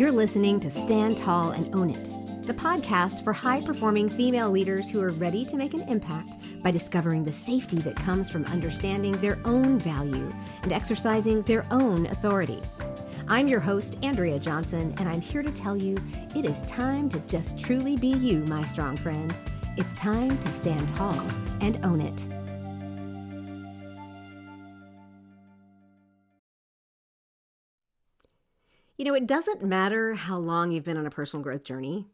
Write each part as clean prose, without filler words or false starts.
You're listening to Stand Tall and Own It, the podcast for high-performing female leaders who are ready to make an impact by discovering the safety that comes from understanding their own value and exercising their own authority. I'm your host, Andrea Johnson, and I'm here to tell you it is time to just truly be you, my strong friend. It's time to stand tall and own it. You know, it doesn't matter how long you've been on a personal growth journey.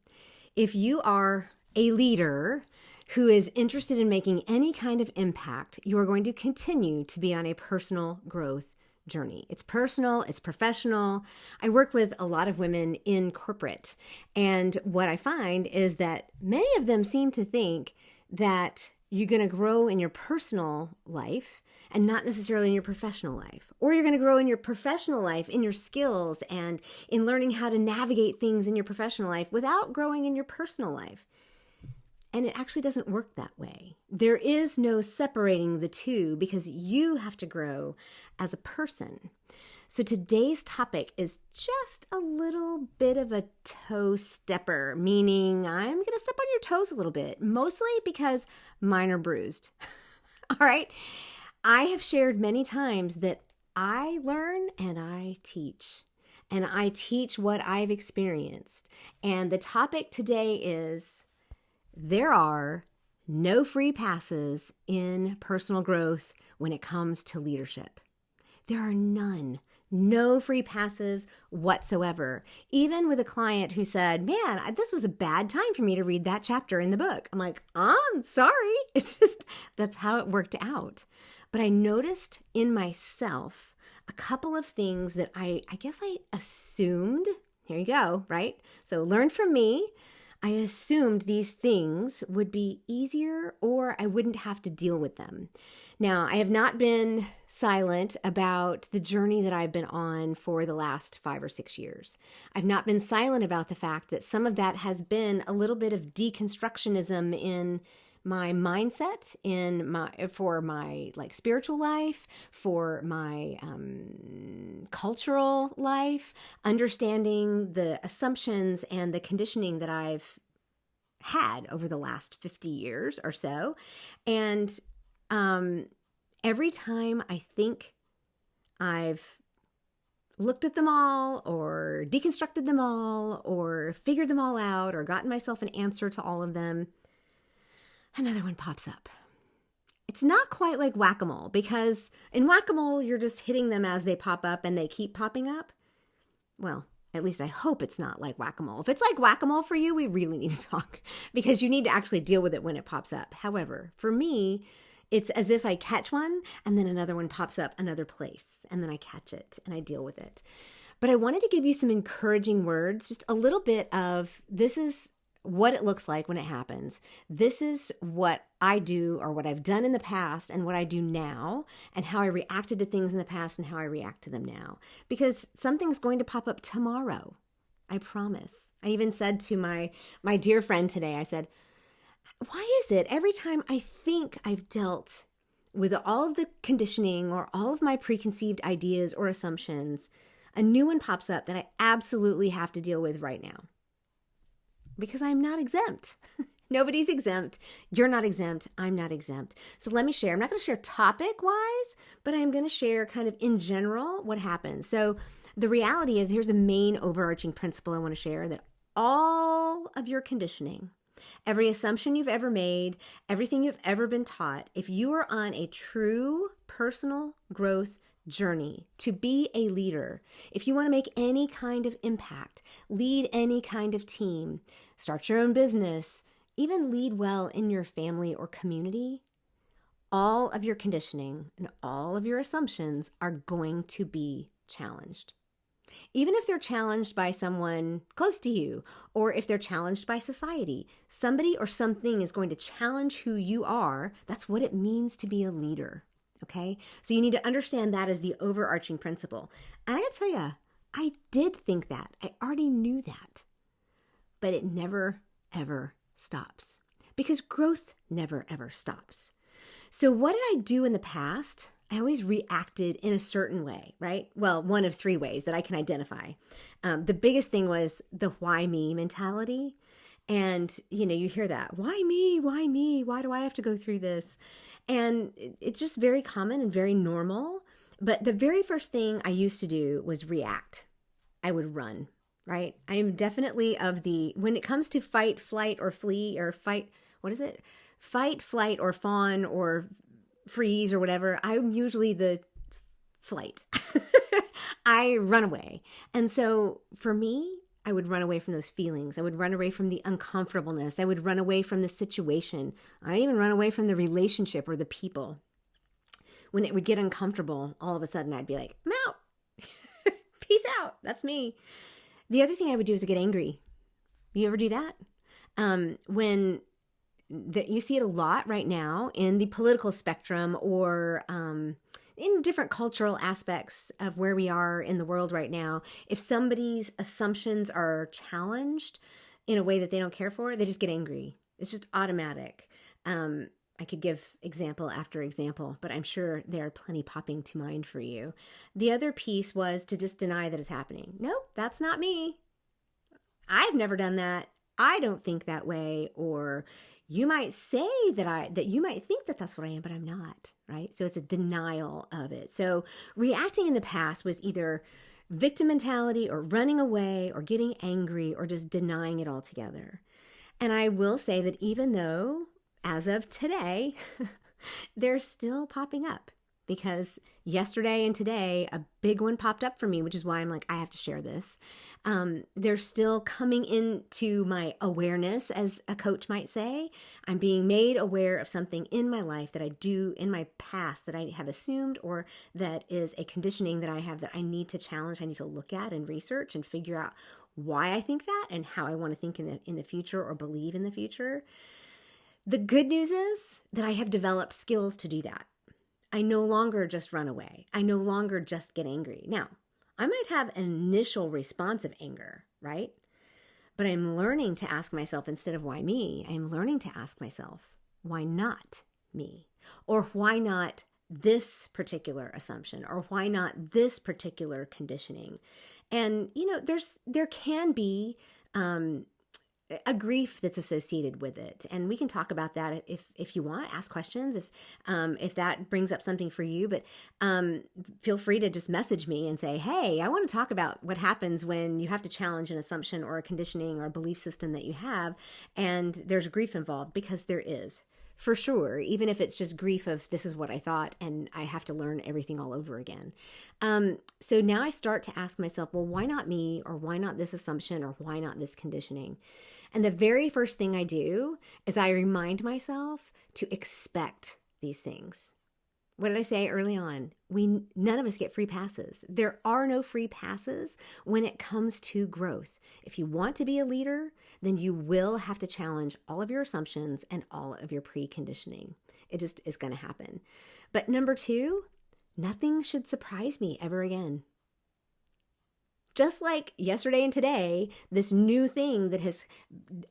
If you are a leader who is interested in making any kind of impact, you are going to continue to be on a personal growth journey. It's personal, it's professional. I work with a lot of women in corporate, and what I find is that many of them seem to think that you're going to grow in your personal life and not necessarily in your professional life. Or you're going to grow in your professional life, in your skills, and in learning how to navigate things in your professional life without growing in your personal life. And it actually doesn't work that way. There is no separating the two because you have to grow as a person. So today's topic is just a little bit of a toe stepper, meaning I'm going to step on your toes a little bit, mostly because mine are bruised. All right. I have shared many times that I learn and I teach. And I teach what I've experienced. And the topic today is there are no free passes in personal growth when it comes to leadership. There are none. No free passes whatsoever. Even with a client who said, man, this was a bad time for me to read that chapter in the book. I'm like, I'm sorry. It's just, that's how it worked out. But I noticed in myself a couple of things that I guess I assumed. Here you go, right? So learn from me. I assumed these things would be easier or I wouldn't have to deal with them. Now, I have not been silent about the journey that I've been on for the last 5 or 6 years. I've not been silent about the fact that some of that has been a little bit of deconstructionism in my mindset, for my spiritual life, for my cultural life, understanding the assumptions and the conditioning that I've had over the last 50 years or so. And every time I think I've looked at them all or deconstructed them all or figured them all out or gotten myself an answer to all of them, another one pops up. It's not quite like whack-a-mole, because in whack-a-mole, you're just hitting them as they pop up and they keep popping up. Well, at least I hope it's not like whack-a-mole. If it's like whack-a-mole for you, we really need to talk because you need to actually deal with it when it pops up. However, for me, it's as if I catch one and then another one pops up another place and then I catch it and I deal with it. But I wanted to give you some encouraging words, just a little bit of this is what it looks like when it happens. This is what I do or what I've done in the past and what I do now and how I reacted to things in the past and how I react to them now. Because something's going to pop up tomorrow. I promise. I even said to my dear friend today, I said, why is it every time I think I've dealt with all of the conditioning or all of my preconceived ideas or assumptions, a new one pops up that I absolutely have to deal with right now? Because I'm not exempt. Nobody's exempt. You're not exempt. I'm not exempt. So let me share. I'm not going to share topic-wise, but I'm going to share kind of in general what happens. So the reality is, here's the main overarching principle I want to share, that all of your conditioning, every assumption you've ever made, everything you've ever been taught, if you are on a true personal growth journey to be a leader, if you want to make any kind of impact, lead any kind of team, start your own business, even lead well in your family or community, all of your conditioning and all of your assumptions are going to be challenged. Even if they're challenged by someone close to you, or if they're challenged by society, somebody or something is going to challenge who you are. That's what it means to be a leader. Okay? So you need to understand that as the overarching principle. And I gotta tell you, I did think that. I already knew that. But it never, ever stops. Because growth never, ever stops. So what did I do in the past? I always reacted in a certain way, right? Well, one of three ways that I can identify. The biggest thing was the why me mentality. And, you hear that, why me? Why me? Why do I have to go through this? And it's just very common and very normal. But the very first thing I used to do was react. I would run, right? I am definitely when it comes to fight, flight, or flee, or fight, what is it? Fight, flight, or fawn, or freeze, or whatever. I'm usually the flight. I run away. And so for me, I would run away from those feelings. I would run away from the uncomfortableness. I would run away from the situation. I even run away from the relationship or the people. When it would get uncomfortable, all of a sudden I'd be like, I'm out. Peace out. That's me. The other thing I would do is get angry. You ever do that? You see it a lot right now in the political spectrum or in different cultural aspects of where we are in the world right now. If somebody's assumptions are challenged in a way that they don't care for, they just get angry. It's just automatic. I could give example after example, but I'm sure there are plenty popping to mind for you. The other piece was to just deny that it's happening. Nope, that's not me. I've never done that. I don't think that way. Or you might say that you might think that that's what I am, but I'm not, right? So it's a denial of it. So reacting in the past was either victim mentality or running away or getting angry or just denying it altogether. And I will say that even though as of today, they're still popping up because yesterday and today, a big one popped up for me, which is why I'm like, I have to share this. They're still coming into my awareness, as a coach might say. I'm being made aware of something in my life that I do in my past that I have assumed, or that is a conditioning that I have that I need to challenge. I need to look at and research and figure out why I think that and how I want to think in the future or believe in the future. The good news is that I have developed skills to do that. I no longer just run away. I no longer just get angry. Now, I might have an initial response of anger, right? But I'm learning to ask myself, instead of why me, I'm learning to ask myself, why not me? Or why not this particular assumption? Or why not this particular conditioning? And, there can be a grief that's associated with it. And we can talk about that if you want, ask questions, if that brings up something for you. But feel free to just message me and say, hey, I want to talk about what happens when you have to challenge an assumption or a conditioning or a belief system that you have, and there's grief involved, because there is. For sure, even if it's just grief of this is what I thought and I have to learn everything all over again. So now I start to ask myself, well, why not me? Or why not this assumption? Or why not this conditioning? And the very first thing I do is I remind myself to expect these things. What did I say early on? None of us get free passes. There are no free passes when it comes to growth. If you want to be a leader, then you will have to challenge all of your assumptions and all of your preconditioning. It just is going to happen. But number 2, nothing should surprise me ever again. Just like yesterday and today, this new thing that has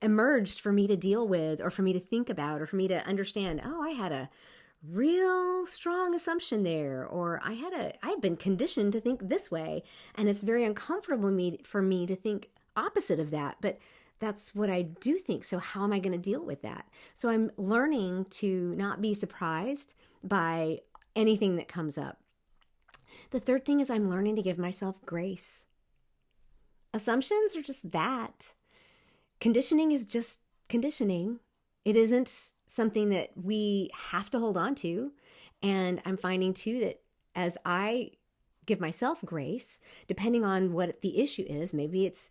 emerged for me to deal with, or for me to think about, or for me to understand, oh, I had a real strong assumption there, or I've been conditioned to think this way, and it's very uncomfortable for me to think opposite of that, but that's what I do think. So how am I going to deal with that? So I'm learning to not be surprised by anything that comes up. The third thing is I'm learning to give myself grace. Assumptions are just that. Conditioning is just conditioning. It isn't something that we have to hold on to. And I'm finding too that as I give myself grace, depending on what the issue is, maybe it's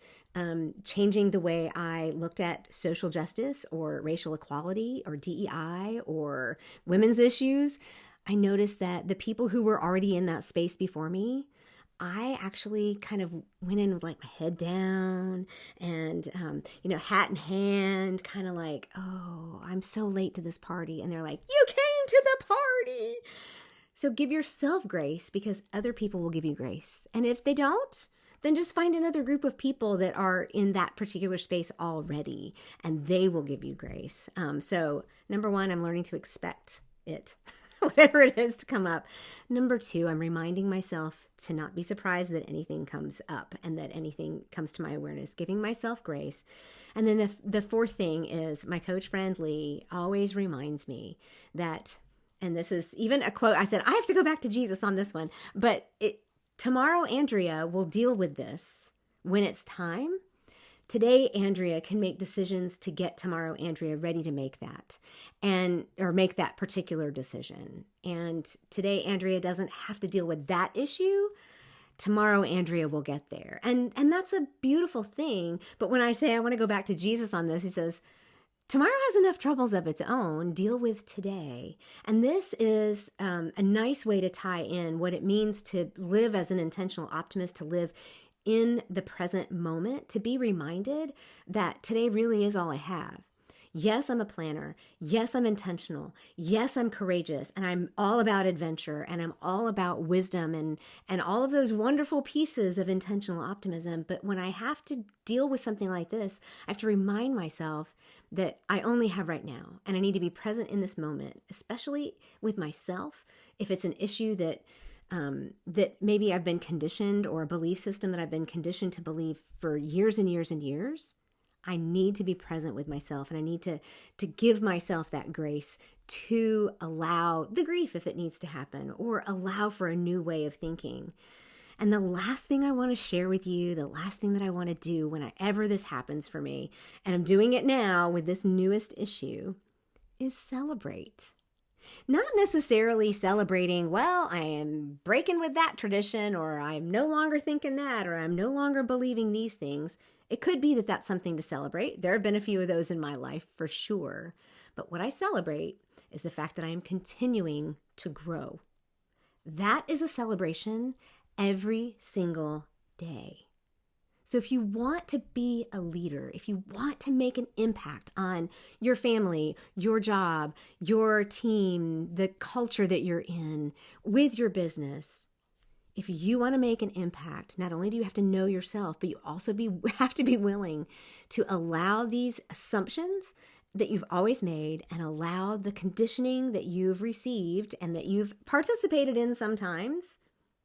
changing the way I looked at social justice or racial equality or DEI or women's issues, I noticed that the people who were already in that space before me, I actually kind of went in with like my head down and, hat in hand, kind of like, oh, I'm so late to this party. And they're like, you came to the party. So give yourself grace, because other people will give you grace. And if they don't, then just find another group of people that are in that particular space already, and they will give you grace. So number 1, I'm learning to expect it. whatever it is to come up. Number two, I'm reminding myself to not be surprised that anything comes up and that anything comes to my awareness, giving myself grace. And then the fourth thing is my coach friend Lee always reminds me that, and this is even a quote, I said, I have to go back to Jesus on this one, but tomorrow Andrea will deal with this when it's time. Today, Andrea can make decisions to get tomorrow Andrea ready to make that or make that particular decision. And today, Andrea doesn't have to deal with that issue. Tomorrow, Andrea will get there. And that's a beautiful thing. But when I say I want to go back to Jesus on this, he says, tomorrow has enough troubles of its own. Deal with today. And this is a nice way to tie in what it means to live as an intentional optimist, to live in the present moment, to be reminded that today really is all I have. Yes, I'm a planner. Yes, I'm intentional. Yes, I'm courageous. And I'm all about adventure. And I'm all about wisdom and all of those wonderful pieces of intentional optimism. But when I have to deal with something like this, I have to remind myself that I only have right now. And I need to be present in this moment, especially with myself. If it's an issue that maybe I've been conditioned, or a belief system that I've been conditioned to believe for years and years and years, I need to be present with myself, and I need to give myself that grace to allow the grief if it needs to happen, or allow for a new way of thinking. And the last thing I want to share with you, the last thing that I want to do whenever this happens for me, and I'm doing it now with this newest issue, is celebrate. Not necessarily celebrating, well, I am breaking with that tradition, or I'm no longer thinking that, or I'm no longer believing these things. It could be that that's something to celebrate. There have been a few of those in my life for sure. But what I celebrate is the fact that I am continuing to grow. That is a celebration every single day. So if you want to be a leader, if you want to make an impact on your family, your job, your team, the culture that you're in, with your business, if you want to make an impact, not only do you have to know yourself, but you also have to be willing to allow these assumptions that you've always made, and allow the conditioning that you've received and that you've participated in sometimes.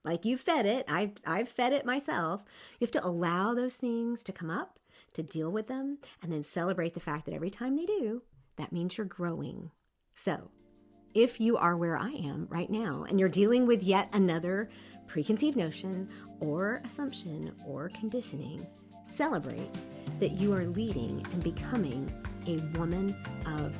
Like you've fed it. I've fed it myself. You have to allow those things to come up, to deal with them, and then celebrate the fact that every time they do, that means you're growing. So if you are where I am right now, and you're dealing with yet another preconceived notion or assumption or conditioning, celebrate that you are leading and becoming a woman of